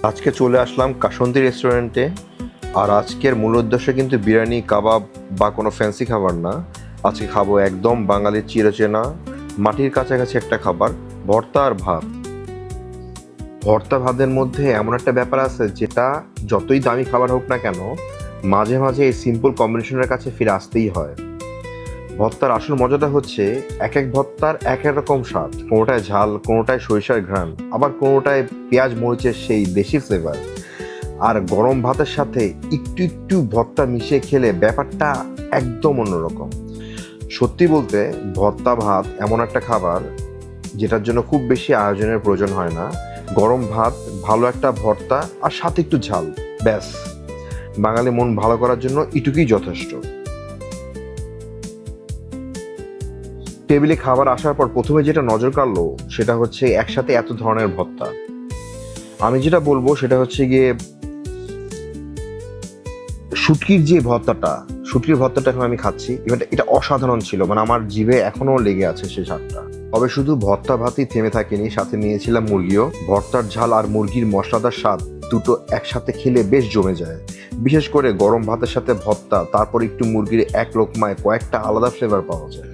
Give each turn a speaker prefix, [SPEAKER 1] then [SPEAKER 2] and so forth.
[SPEAKER 1] আজকে চলে আসলাম কাসন্দি রেস্টুরেন্টে। আর আজকের মূল উদ্দেশ্য কিন্তু বিরিয়ানি, কাবাব বা কোনো ফ্যান্সি খাবার না। আজকে খাবো একদম বাঙালির চিরচেনা মাটির কাছাকাছি একটা খাবার, ভর্তা আর ভাত। ভর্তা ভাতের মধ্যে এমন একটা ব্যাপার আছে যেটা যতই দামি খাবার হোক না কেন, মাঝে মাঝে এই সিম্পল কম্বিনেশনের কাছে ফিরে আসতেই হয়। ভর্তার আসল মজাটা হচ্ছে এক এক ভর্তার এক এক রকম স্বাদ, কোনোটায় ঝাল, কোনোটায় সরিষার ঘ্রাণ, আবার কোনোটায় পেঁয়াজ মরিচের সেই দেশি ফ্লেভার। আর গরম ভাতের সাথে একটু একটু ভর্তা মিশিয়ে খেলে ব্যাপারটা একদম অন্যরকম। সত্যি বলতে ভর্তা ভাত এমন একটা খাবার যেটার জন্য খুব বেশি আয়োজনের প্রয়োজন হয় না। গরম ভাত, ভালো একটা ভর্তা আর সাথে একটু ঝাল, ব্যাস, বাঙালি মন ভালো করার জন্য এটুকুই যথেষ্ট। টেবিলে খাবার আসার পর প্রথমে যেটা নজর কাড়লো সেটা হচ্ছে একসাথে এত ধরনের ভর্তা। আমি যেটা বলবো সেটা হচ্ছে গিয়ে শুটকির যে ভর্তাটা, শুটকির ভর্তাটা এখন আমি খাচ্ছি, এটা অসাধারণ ছিল, মানে আমার জিভে এখনো লেগে আছে সেই স্বাদটা। তবে শুধু ভর্তা ভাতই থেমে থাকেনি, সাথে নিয়েছিলাম মুরগিও। ভর্তার ঝাল আর মুরগির মশলাদার স্বাদ দুটো একসাথে খেলে বেশ জমে যায়। বিশেষ করে গরম ভাতের সাথে ভর্তা, তারপর একটু মুরগির এক লোকমায় কয়েকটা আলাদা ফ্লেভার পাওয়া যায়।